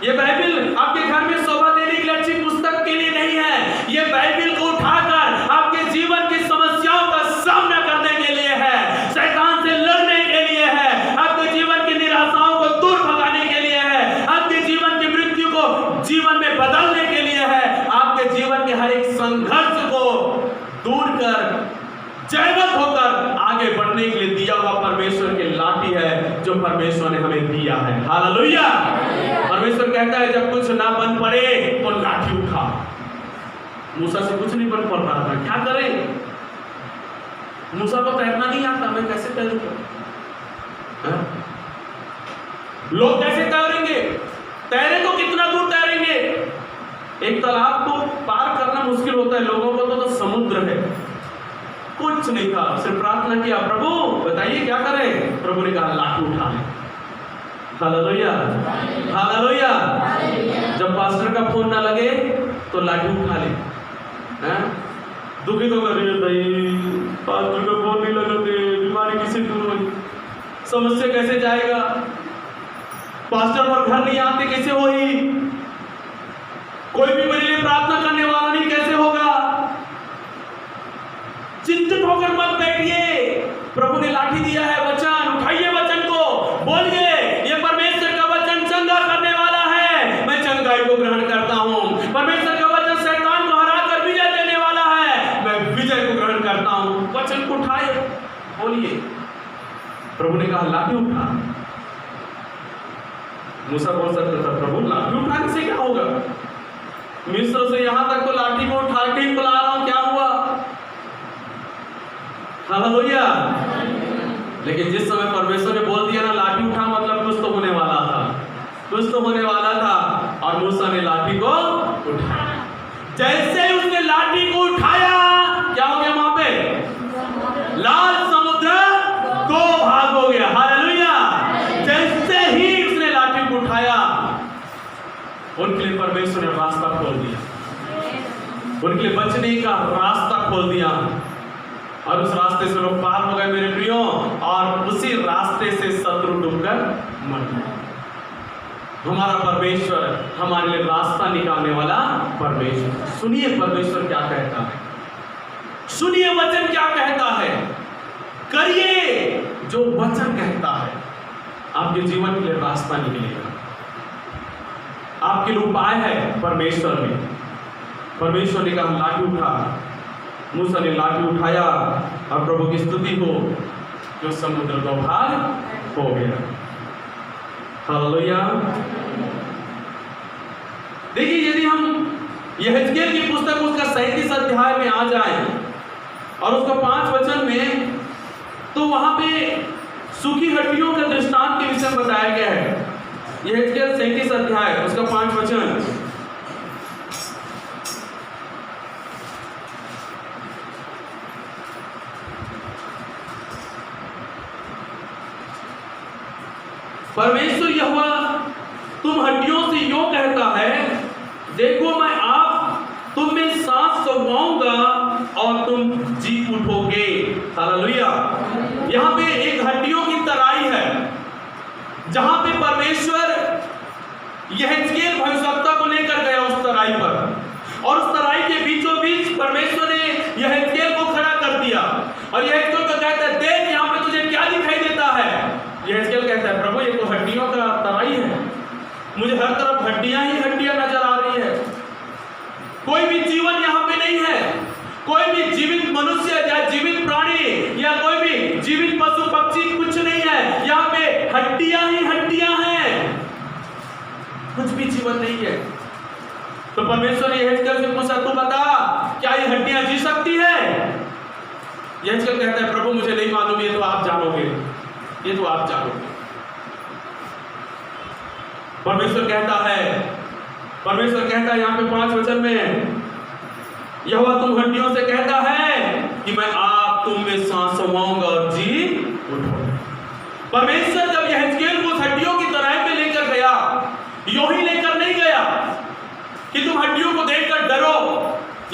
ये बाइबल आपके घर में शोभा देने के लिए अच्छी पुस्तक के लिए नहीं है। ये बाइबल को उठाकर आपके जीवन की समस्याओं का सामना करने के लिए है, शैतान से लड़ने के लिए है, आपके जीवन की निराशाओं को दूर भगाने के लिए है, आपके जीवन की मृत्यु को जीवन में बदलने के लिए है, आपके जीवन के हर एक संघर्ष को दूर कर जयवंत होकर आगे बढ़ने के लिए दिया हुआ परमेश्वर की लाठी है जो परमेश्वर ने हमें दिया है। हालेलुया। परमेश्वर कहता है जब कुछ ना बन पड़े तो लाठी उठा। मूसा से कुछ नहीं बन पड़ रहा था, क्या करें? मूसा को तैरना नहीं आता, मैं कैसे तैरूंगा? लोग कैसे तैरेंगे? तैरे तो कितना दूर तैरेंगे? एक तालाब को पार करना मुश्किल होता है, लोगों को तो समुद्र है। कुछ नहीं था, सिर्फ प्रार्थना किया, प्रभु बताइए क्या करें? प्रभु ने कहा लाठी उठा ले। Hallelujah, hallelujah. जब पास्टर का फोन ना लगे तो लाठी उठा ले। दुखी तो कर रही है भाई, पास्टर का फोन नहीं लगाते, बीमारी किसी दूर हुई, समस्या कैसे जाएगा? पास्टर पर घर नहीं आते कैसे होगी? कोई भी मेरे लिए प्रार्थना करने वाला नहीं, कैसे होगा? चिंतित होकर मत बैठिए, प्रभु ने लाठी दिया है, वचन उठाइए, वचन को बोलिए, ये परमेश्वर का वचन चंगा करने वाला है, मैं चंगाई को ग्रहण करता हूँ। परमेश्वर का वचन शैतान को हराकर विजय देने वाला है, मैं विजय को ग्रहण करता हूँ। वचन को उठाए, बोलिए। प्रभु ने कहा लाठी उठा। मूसा बोल सकता था प्रभु लाठी उठाने से क्या होगा? मिस्र से यहां तक तो लाठी को उठा के ही बुला रहा हूं, क्या हुआ? हालेलुया। लेकिन जिस समय परमेश्वर ने बोल दिया ना लाठी उठा, मतलब कुछ तो होने वाला था, कुछ तो होने वाला था। और मूसा ने लाठी को उठाया। जैसे ही उसने लाठी को उठाया, क्या हो गया वहां पे? लाल समुद्र दो भाग हो गया। हालेलुया। जैसे ही उसने लाठी को उठाया, उनके लिए परमेश्वर ने रास्ता खोल दिया, उनके लिए बचने का रास्ता खोल दिया, और उस रास्ते से लोग पार हो गए मेरे प्रियो, और उसी रास्ते से शत्रु डूबकर मर गए। हमारा परमेश्वर हमारे लिए रास्ता निकालने वाला परमेश्वर। सुनिए परमेश्वर क्या कहता है। सुनिए वचन क्या कहता है, करिए जो वचन कहता है, आपके जीवन के लिए रास्ता निकलेगा। आपके लिए उपाय है परमेश्वर में। परमेश्वर ने कहा लाठी उठा, मूसा ने लाठी उठाया और प्रभु की स्तुति हो, जो समुद्र का भाग हो गया। हालेलुया। देखिए, यदि हम यहेजकेल की पुस्तक उसका 37 अध्याय में आ जाए और उसका 5 वचन में, तो वहां पे सूखी हड्डियों का दृष्टांत के विषय में बताया गया है। यहेजकेल 37 अध्याय उसका 5 वचन, परमेश्वर यहोवा तुम हड्डियों से यूं कहता है, देखो मैं आप तुम में सांस फूंकूंगा और तुम जी उठोगे। हालेलुया। यहाँ पे एक हड्डियों की तराई है, जहां पे परमेश्वर यहेजकेल भविष्यवक्ता को लेकर गया उस तराई पर, और उस तराई के बीचों बीच परमेश्वर ने यहेजकेल को खड़ा कर दिया और यहेजकेल को कहता है, देख यहाँ पे तुझे क्या दिखाई देता है। यहेजकेल कहता है, प्रभु ये तो हड्डियों का तराई है, मुझे हर तरफ हड्डियां ही हड्डियां नजर आ रही है, कोई भी जीवन यहाँ पे नहीं है, कोई भी जीवित मनुष्य या जीवित प्राणी या कोई भी जीवित पशु पक्षी कुछ नहीं है, यहाँ पे हड्डियां ही हड्डियां हैं, कुछ भी जीवन नहीं है। तो परमेश्वर ने यहेजकेल से पूछा, तू बता क्या ये हड्डियां जी सकती है? यहेजकेल कहता है, प्रभु मुझे नहीं मालूम, ये तो आप जानोगे, ये तो आप जानोगे। परमेश्वर कहता है यहाँ पे 5 वचन में, यहोवा तुम हड्डियों से कहता है कि मैं आप तुम में सांस फूंकूंगा और जी उठोगे। परमेश्वर जब यहेजकेल को हड्डियों की तराई पे लेकर गया, यूं ही लेकर नहीं गया कि तुम हड्डियों को देखकर डरो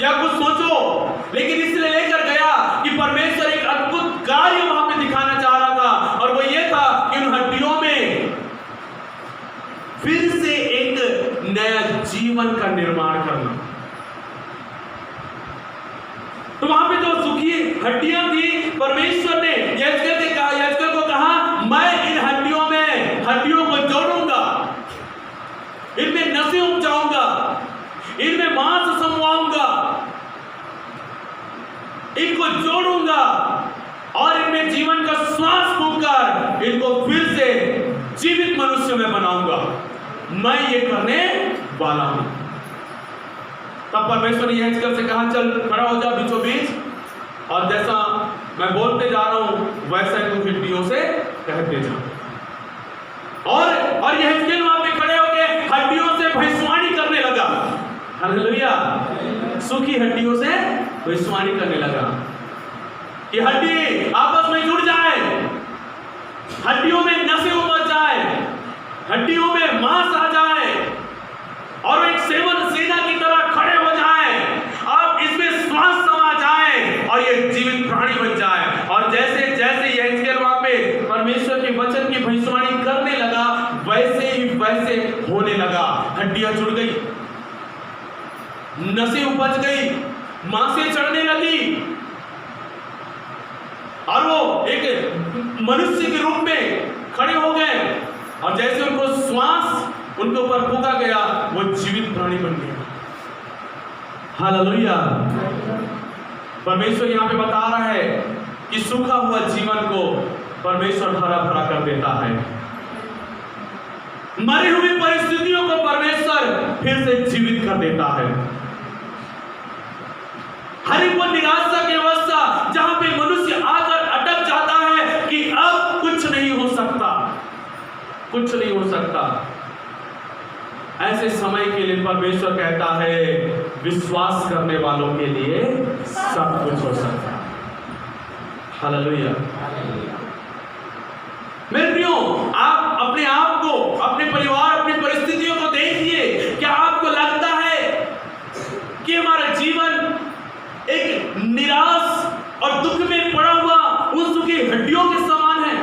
या कुछ सोचो, लेकिन इसलिए लेकर गया कि परमेश्वर एक अद्भुत कार्य वहां पे दिखाना चाह रहा था, और वो ये था कि उन हड्डियों में फिर से एक नया जीवन का निर्माण करना। तो वहां पे जो सूखी हड्डियां थी, परमेश्वर ने यहेजकेल को कहा, मैं इन हड्डियों को जोड़ूंगा, इनमें नसें उपजाऊंगा, इनमें मांस समवाऊंगा, इनको जोड़ूंगा और इनमें जीवन का श्वास फूंककर इनको फिर से जीवित मनुष्य में बनाऊंगा। मैं ये करने वाला हूं। तब परमेश्वर ने यहेजकेल से कहा, चल खड़ा हो जा बीचों बीच, और जैसा मैं बोलते जा रहा हूं वैसा ही तू हड्डियों से कहते जा। और यहेजकेल वहां पे खड़े होकर हड्डियों से भविष्यवाणी करने लगा। हालेलुया। सूखी हड्डियों से भविष्यवाणी करने लगा कि हड्डी आपस में जुड़ जाए, हड्डियों में नसें उपज जाए, हड्डियों में मांस आ जाए और एक सेना की तरह खड़े हो जाए, आप इसमें श्वास समा जाए और ये जीवित प्राणी बन जाए। और जैसे जैसे यहेजकेल वहां पे परमेश्वर के वचन की भविष्यवाणी करने लगा, वैसे ही वैसे होने लगा। हड्डियां जुड़ गई, नसें उपज गई, मांसें चढ़ने लगी, और वो एक मनुष्य के रूप में खड़े हो गए, और जैसे उनको श्वास उनके ऊपर फूंका गया, वो जीवित प्राणी बन गया। हालेलुया। परमेश्वर यहाँ पे बता रहा है कि सूखा हुआ जीवन को परमेश्वर हरा भरा कर देता है, मरी हुई परिस्थितियों को परमेश्वर फिर से जीवित कर देता है। हर एक वो निराशा की अवस्था जहां पे मनुष्य आकर अटक जाता है कि अब कुछ नहीं हो सकता, कुछ नहीं हो सकता, ऐसे समय के लिए परमेश्वर कहता है, विश्वास करने वालों के लिए सब कुछ हो सकता है। हालेलुया। मेरे प्रियो, आप अपने आप को, अपने परिवार, अपनी परिस्थितियों को देखिए। क्या आपको लगता है कि हमारा जीवन एक निराश और दुख में पड़ा हुआ उन सूखी हड्डियों के समान है?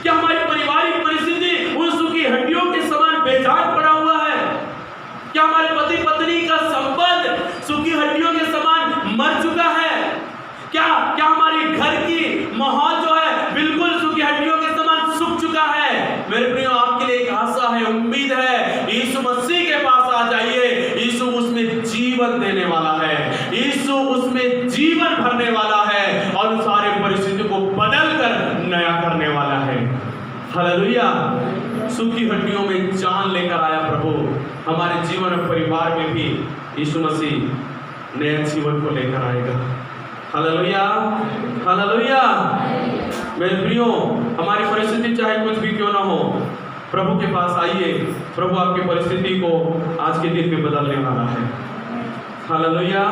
क्या हमारी पारिवारिक परिस्थिति उन सूखी हड्डियों के समान बेजान पड़ा हुआ है? क्या हमारे पति पत्नी का संबंध सूखी हड्डियों के समान मर चुका है? जीवन देने वाला है। यीशु उसमें जीवन भरने वाला है और उस सारे परिस्थिति को बदल कर नया करने वाला है। हालेलुया। सूखी हड्डियों में जान लेकर आया प्रभु, हमारे जीवन और परिवार में भी यीशु मसीह नए जीवन को लेकर आएगा। Hallelujah, hallelujah. मेरे प्रियो, हमारी परिस्थिति चाहे कुछ भी क्यों ना हो, प्रभु के पास आइए। प्रभु आपकी परिस्थिति को आज के दिन में बदलने वाला है। हालेलुया।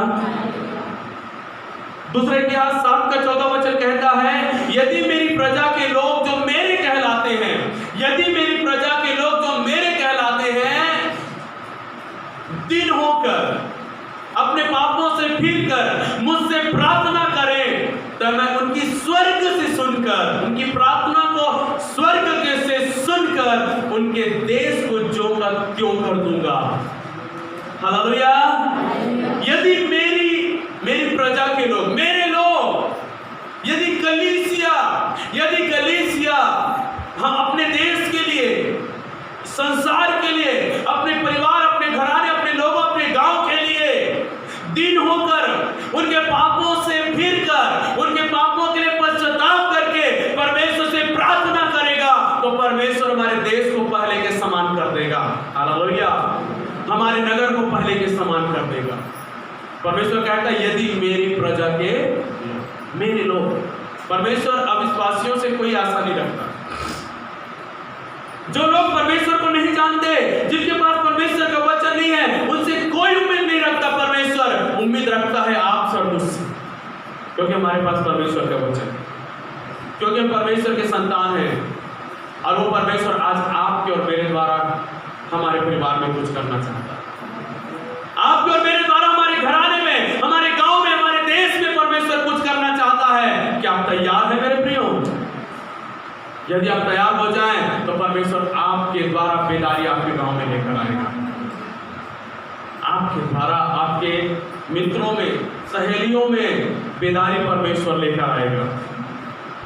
दूसरे इतिहास 7:14 कहता है, यदि मेरी प्रजा के लोग जो मेरे कहलाते हैं, यदि मेरी प्रजा के लोग जो मेरे कहलाते हैं, दिन होकर अपने पापों से फिरकर मुझसे प्रार्थना करें, तो मैं उनकी स्वर्ग से सुनकर, उनकी प्रार्थना को स्वर्ग से सुनकर उनके देश को ज्यों का त्यों कर दूंगा। हालेलुया। यदि मेरी प्रजा के लोग, मेरे लोग, यदि कलीसिया हम अपने देश के लिए, संसार के लिए, अपने परिवार, अपने घराने, अपने लोगों, अपने गांव के लिए दिन होकर उनके पापों से फिरकर, उनके पापों के लिए पश्चाताप करके परमेश्वर से प्रार्थना करेगा, तो परमेश्वर हमारे देश को पहले के समान कर देगा। हालेलुया। हमारे नगर को पहले के समान कर देगा। परमेश्वर कहता है, यदि मेरी प्रजा के, मेरे लोग, परमेश्वर अविश्वासियों से कोई आशा नहीं रखता। जो लोग परमेश्वर को नहीं जानते, जिनके पास परमेश्वर का वचन नहीं है, उनसे कोई उम्मीद नहीं रखता। परमेश्वर उम्मीद रखता है आपसे और मुझसे, क्योंकि हमारे पास परमेश्वर का वचन है, क्योंकि हम परमेश्वर के संतान हैं। और वो परमेश्वर आज आपके और मेरे द्वारा हमारे परिवार में कुछ करना चाहता है। आपके और मेरे द्वारा हमारे घराने में, हमारे गांव में, हमारे देश में परमेश्वर कुछ करना चाहता है। क्या आप तैयार हैं मेरे प्रियो? यदि आप तैयार हो जाएं, तो परमेश्वर आपके द्वारा बेदारी आपके गांव में लेकर आएगा। आपके द्वारा आपके मित्रों में, सहेलियों में बेदारी परमेश्वर लेकर आएगा।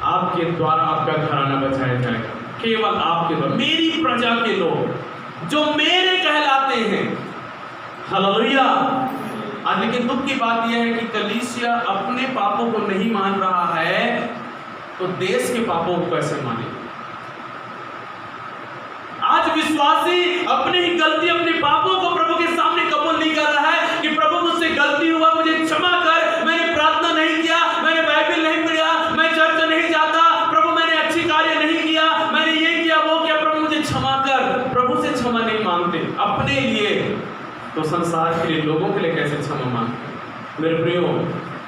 आपके द्वारा आपका घराना बचाया जाएगा, केवल आपके द्वारा। मेरी प्रजा के लोग जो मेरे कहलाते हैं। हालेलुया। आज लेकिन दुख की बात यह है कि कलीसिया अपने पापों को नहीं मान रहा है, तो देश के पापों को कैसे माने? आज विश्वासी अपनी ही गलती, अपने पापों को प्रभु के सामने कबूल नहीं कर रहा है कि प्रभु मुझसे गलती हुआ, मुझे क्षमा कर, मैंने प्रार्थना नहीं किया, मैंने बाइबल नहीं पढ़ा, मैं चर्च नहीं जाता, प्रभु मैंने अच्छी कार्य नहीं किया, मैंने ये किया, वो किया, प्रभु मुझे क्षमा कर। प्रभु से क्षमा नहीं मांगते, अपने लिए तो संसार के लिए, लोगों के लिए कैसे क्षमा मांगते? मेरे प्रियो,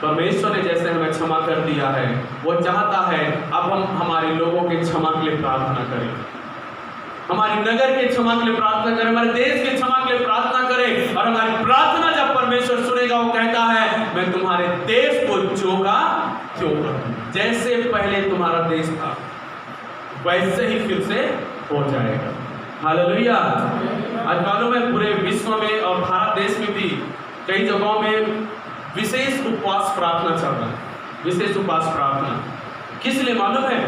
परमेश्वर ने जैसे हमें क्षमा कर दिया है, वो चाहता है अब हम हमारे लोगों के क्षमा के लिए प्रार्थना करें, हमारे नगर के क्षमा के लिए प्रार्थना करें, हमारे देश के क्षमा के लिए प्रार्थना करें। और हमारी प्रार्थना जब परमेश्वर सुनेगा, वो कहता है, मैं तुम्हारे देश को ज्यों का त्यों कर दूं। जैसे पहले तुम्हारा देश था, वैसे ही फिर से हो जाएगा। हालेलुया। आज मालूम है पूरे विश्व में और भारत देश में भी कई जगहों में विशेष उपवास प्रार्थना चल रहा है। विशेष उपवास प्रार्थना किस लिए मालूम है?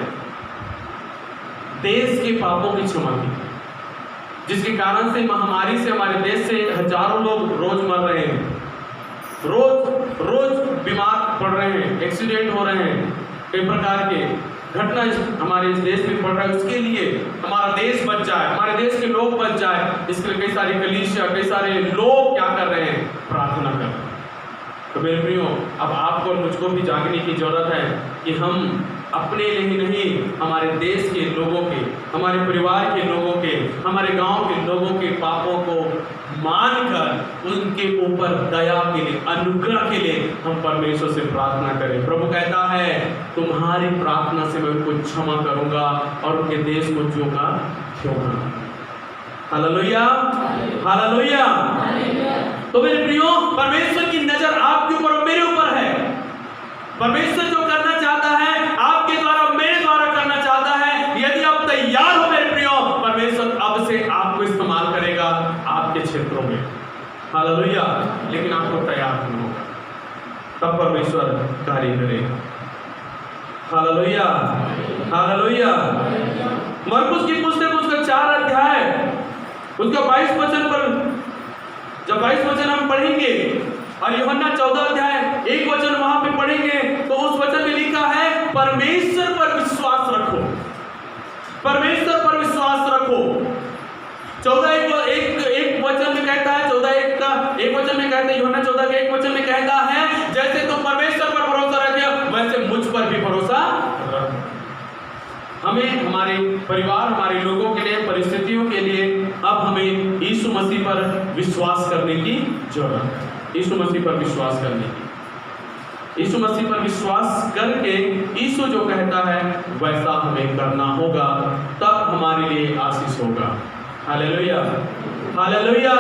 देश के पापों की क्षमा की, जिसके कारण से महामारी से हमारे देश से हजारों लोग रोज मर रहे हैं, रोज बीमार पड़ रहे हैं, एक्सीडेंट हो रहे हैं, कई प्रकार के घटना हमारे इस देश में पड़ रहा है। उसके लिए हमारा देश बच जाए, हमारे देश के लोग बच जाए, इसके लिए कई सारी कलीसिया, कई सारे लोग क्या कर रहे हैं? प्रार्थना कर रहे हैं। तो मेरे प्रियो, अब आपको और मुझको भी जागने की जरूरत है कि हम अपने लिए ही नहीं, हमारे देश के लोगों के, हमारे परिवार के लोगों के, हमारे गांव के लोगों के पापों को मानकर उनके ऊपर दया के लिए, अनुग्रह के लिए हम परमेश्वर से प्रार्थना करें। प्रभु कहता है, तुम्हारी प्रार्थना से मैं उनको क्षमा करूंगा और उनके देश को ज्यों का त्यों करूंगा। Hallelujah, hallelujah. तो मेरे प्रियो, परमेश्वर की नजर आपके ऊपर और मेरे ऊपर है। परमेश्वर जो करना चाहता है आपके द्वारा, मेरे द्वारा करना चाहता है। यदि आप तैयार हो मेरे प्रियो, परमेश्वर अब से आपको इस्तेमाल करेगा आपके क्षेत्रों में। हालेलुया। लेकिन आपको तैयार होना होगा, तब परमेश्वर कार्य करेगा। Hallelujah, hallelujah. मरकुस की पुस्तक उसका 4 अध्याय उसका 22 वचन पर जब 22 वचन हम पढ़ेंगे और यूहन्ना 14 अध्याय 1 वचन वहां पे पढ़ेंगे तो उस वचन में लिखा है परमेश्वर पर विश्वास रखो, परमेश्वर पर विश्वास रखो। 14 एक वचन में कहता है, 14 का एक वचन में कहता है, यूहन्ना 14 के 1 वचन में कहता है जैसे तुम परमेश्वर पर भरोसा रखे वैसे मुझ पर भी भरोसा रखो। हमें हमारे परिवार, हमारे लोगों के लिए, परिस्थितियों के लिए अब हमें यीशु मसीह पर विश्वास करने की जरूरत है। यीशु मसीह पर विश्वास करने की, यीशु मसीह पर विश्वास करके यीशु जो कहता है वैसा हमें करना होगा, तब हमारे लिए आशीष होगा। Hallelujah, hallelujah,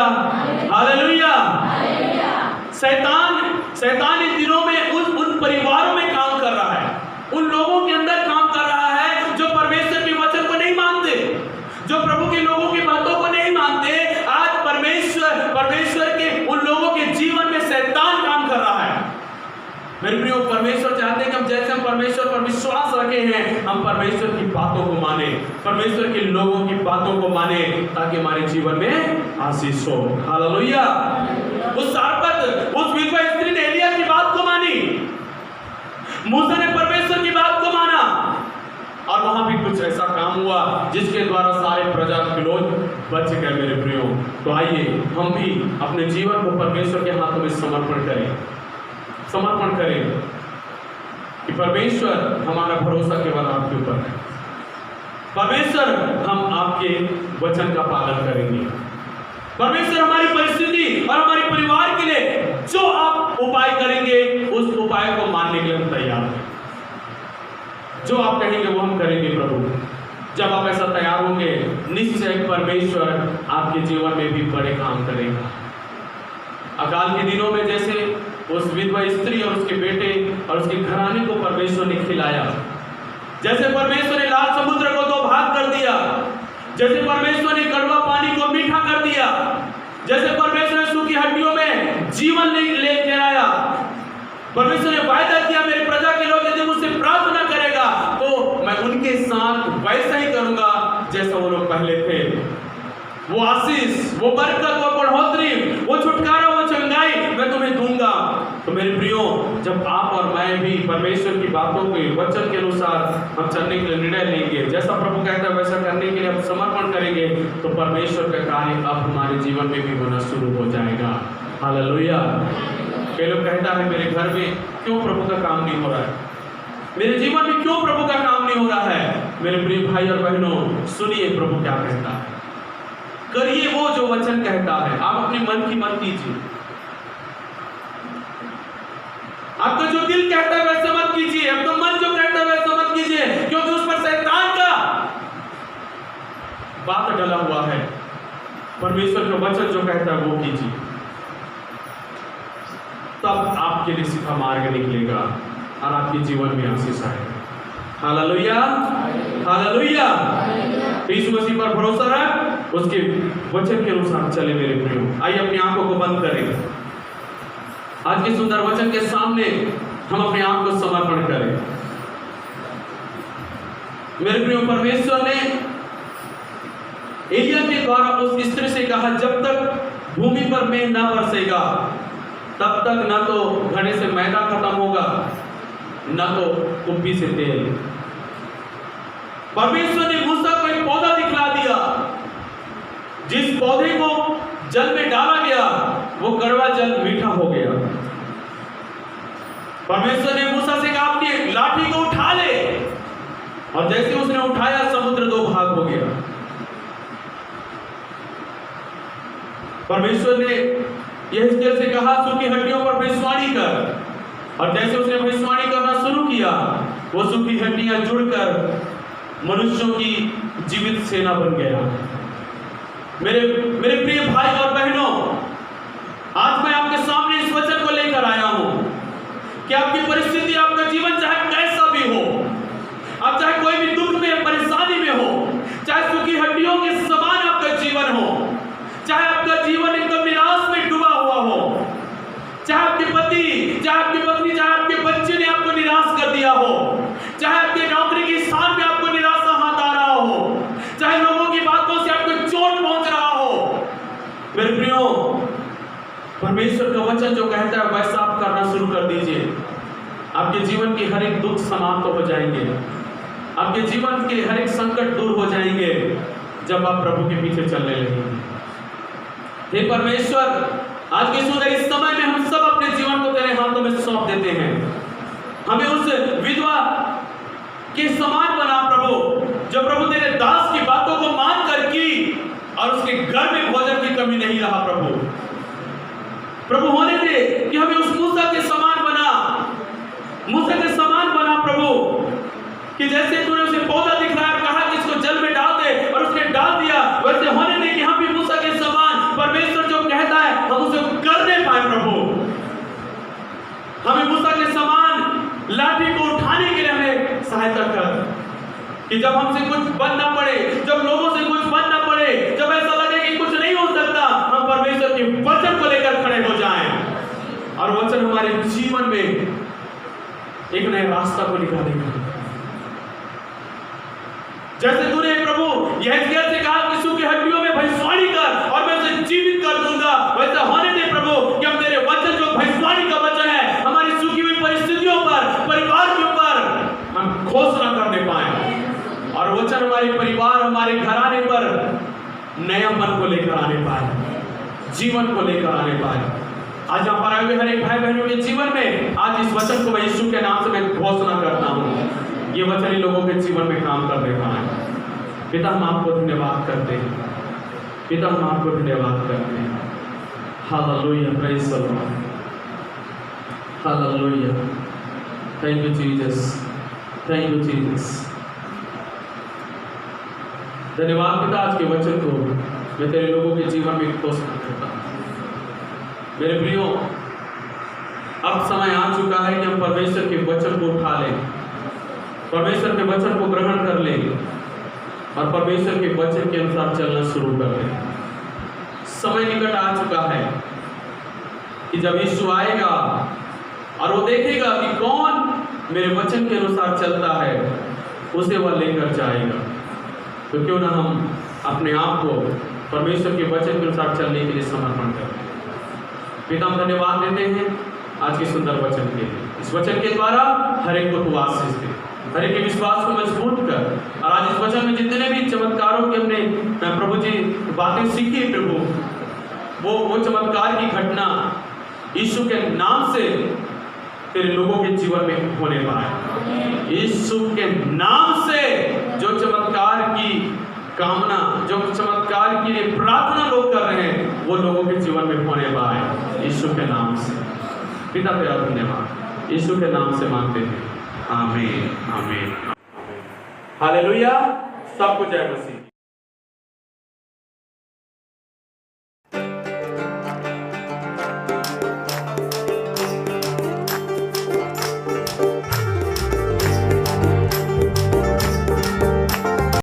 hallelujah. शैतान इन दिनों में उन परिवारों में काम कर रहा है, उन लोगों के अंदर काम कर रहा है जो परमेश्वर के वचन को नहीं मानते, जो प्रभु के लोगों की बातों को नहीं मानते। आज परमेश्वर के उन लोगों के जीवन में शैतान काम कर रहा है। मेरे प्रियो, परमेश्वर चाहते हैं कि हम जैसे हम परमेश्वर पर विश्वास रखे हैं, हम परमेश्वर की बातों को माने, परमेश्वर के लोगों की बातों को माने, ताकि हमारे जीवन में आशीष हो। हालेलुया। उस सारपत, उस विधवा स्त्री ने एलिया की बात को मानी, मूसा ने परमेश्वर की बात को माना, और वहां भी कुछ ऐसा काम हुआ जिसके द्वारा सारे प्रजा के लोग बच गए। मेरे प्रियो, तो आइए हम भी अपने जीवन को परमेश्वर के हाथों में समर्पण करें कि परमेश्वर, हमारा भरोसा केवल आपके ऊपर है। परमेश्वर, हम आपके वचन का पालन करेंगे। परमेश्वर हमारी परिस्थिति और हमारे परिवार के लिए जो आप उपाय करेंगे उस उपाय को मानने के लिए हम तैयार हैं। जो आप कहेंगे वो हम करेंगे प्रभु। जब आप ऐसा तैयार होंगे, निश्चय परमेश्वर आपके जीवन में भी बड़े काम करेगा। अकाल के दिनों में जैसे उस विधवा स्त्री और उसके बेटे और उसके घराने को परमेश्वर ने खिलाया, जैसे परमेश्वर ने लाल समुद्र को 2 भाग कर दिया, जैसे परमेश्वर ने कड़वा पानी को मीठा कर दिया, जैसे परमेश्वर ने सूखी हड्डियों में जीवन लेकर आया। परमेश्वर ने वायदा किया, मेरे प्रजा के लोग यदि मुझसे प्रार्थना करेगा तो मैं उनके साथ वैसा ही करूंगा जैसा वो लोग पहले थे। वो आशीष, वो बरकत, वो बढ़ोतरी, वो छुटकारा, वो चंगाई मैं तुम्हें दूंगा। तो मेरे प्रियो, जब आप और मैं भी परमेश्वर की बातों के वचन के अनुसार हम चलने के लिए निर्णय लेंगे, जैसा प्रभु कहता है वैसा करने के लिए हम समर्पण करेंगे, तो परमेश्वर का कार्य अब हमारे जीवन में भी होना शुरू हो जाएगा। हालेलुया। कई लोग कहता है मेरे घर में क्यों प्रभु का काम नहीं हो रहा है, मेरे जीवन में क्यों प्रभु का काम नहीं हो रहा है। मेरे प्रिय भाई और बहनों, सुनिए प्रभु क्या कहता है, करिए वो जो वचन कहता है। आप अपने मन की मत कीजिए, आपका जो दिल कहता है वैसा मत कीजिए, आपका मन जो कहता है वैसा मत कीजिए, क्योंकि उस पर शैतान का बात डला हुआ है। परमेश्वर का वचन जो कहता है वो कीजिए, तब आपके लिए सीधा मार्ग निकलेगा और आपके जीवन में आशीष आएगा। Hallelujah, hallelujah. यीशु मसीह पर भरोसा रख, उसके वचन के अनुसार चले। मेरे प्रियो, आइए अपनी आंखों को बंद करें, आज के सुंदर वचन के सामने हम अपने आप को समर्पण करें। मेरे प्रियो, परमेश्वर ने एलिया के द्वारा उस स्त्री से कहा, जब तक भूमि पर मेघ ना बरसेगा तब तक न तो घड़े से मैदा खत्म होगा, न तो कुप्पी से तेल। परमेश्वर ने मूसा को एक पौधा दिखला दिया, जिस पौधे को जल में डाला गया वो कड़वा जल मीठा हो गया। परमेश्वर ने मूसा से कहा, अपनी लाठी को उठा ले, और जैसे उसने उठाया समुद्र 2 भाग हो गया। परमेश्वर ने यहेजकेल से कहा, सूखी हड्डियों पर भविष्यवाणी कर, और जैसे उसने भविष्यवाणी करना शुरू किया, वो सूखी हड्डियां जुड़कर मनुष्यों की जीवित सेना बन गया। मेरे प्रिय भाई और बहनों, आज मैं आपके सामने इस वचन को लेकर आया हूं कि आपकी परिस्थिति, आपका जीवन चाहे कैसा भी हो, आप चाहे कोई भी दुख में, परेशानी में हो, चाहे सूखी हड्डियों के समान आपका जीवन हो, चाहे आपका जीवन एकदम निराश में डूबा हुआ हो, चाहे आपके पति, चाहे आपकी पत्नी, चाहे आपके बच्चे ने आपको निराश कर दिया हो, चाहे आपके नौकरी के स्थान में आपको निराशा हाथ आ रहा हो, चाहे लोगों की बातों से आपको चोट पहुंच रहा हो, मेरे प्रियो, कहता है वैसा आप करना शुरू कर दीजिए। आपके जीवन की हर एक दुख समाप्त हो जाएंगे, आपके जीवन के हर एक संकट दूर हो जाएंगे जब आप प्रभु के पीछे चलने लगेंगे। हे परमेश्वर, आज के सुंदर इस समय में हम सब अपने जीवन को तेरे हाथों में सौंप देते हैं। हमें उस विधवा के समान बना प्रभु, जो प्रभु तेरे दास की बातों को मान कर की और उसके घर में भोजन की कमी नहीं रहा। प्रभु होने दे कि हमें उस मूसा के समान बना, मूसा के समान बना प्रभु, कि जैसे तूने उसे पौधा दिखलाया और कहा कि इसको जल में डाल दे और उसने डाल दिया, वैसे होने दे कि हम भी मूसा के समान परमेश्वर जो कहता है हम उसे करने पाए। प्रभु हमें मूसा के समान लाठी को उठाने के लिए हमें सहायता कर, कि जब हमसे कुछ बनना पड़े, जब लोगों से कुछ बनना पड़े, जब ऐसा लगे कि कुछ नहीं हो सकता, हम परमेश्वर के वचन को लेकर खड़े हो जाएं और वचन हमारे जीवन में एक नए रास्ता को निकालेगा। जैसे तूने प्रभु यहेजकेल से कहा कि सूखी हड्डियों में भविष्यवाणी कर और मैं उसे जीवित कर दूंगा, वैसा होने दे प्रभु कि हम तेरे वचन जो भविष्यवाणी का वचन है हमारी सूखी हुई परिस्थितियों पर, परिवार के ऊपर हम घोषणा करने पाए और वचन हमारे परिवार, हमारे घराने पर नयापन को लेकर आने पाए, जीवन को लेकर आने पाए। आज यहाँ पर आए हुए हर एक भाई बहनों के जीवन में आज इस वचन को मैं यीशु के नाम से मैं घोषणा करता हूँ, ये वचन इन लोगों के जीवन में काम करने का है। पिता हम आपको धन्यवाद करते हैं, पिता हम आपको धन्यवाद करते हैं। Hallelujah, praise the Lord, hallelujah, thank you Jesus, thank you Jesus. धन्यवाद पिता, आज के वचन को मैं तेरे लोगों के जीवन में घोषणा करता हूँ। मेरे प्रियो, अब समय आ चुका है कि हम परमेश्वर के वचन को उठा लें, परमेश्वर के वचन को ग्रहण कर लें और परमेश्वर के वचन के अनुसार चलना शुरू कर दें। समय निकट आ चुका है कि जब यीशु आएगा और वो देखेगा कि कौन मेरे वचन के अनुसार चलता है, उसे वह लेकर जाएगा। तो क्यों ना हम अपने आप को परमेश्वर के वचन के अनुसार चलने के लिए समर्पण करें। पिता हम धन्यवाद देते हैं आज के सुंदर वचन के लिए। इस वचन के द्वारा हर एक को तू आशीष दे, हर एक के विश्वास को मजबूत कर। और आज इस वचन में जितने भी चमत्कारों की हमने प्रभु जी बातें सीखी प्रभु, वो चमत्कार की घटना यीशु के नाम से तेरे लोगों के जीवन में होने पाए। यीशु के नाम से जो चमत्कार की कामना, जो चमत्कार के लिए प्रार्थना लोग कर रहे हैं, वो लोगों के जीवन में होने पाए यीशु के नाम से। पिता तेरा धन्यवाद, यीशु के नाम से मांगते हैं, आमीन, आमीन, हालेलुया। सबको जय मसीह।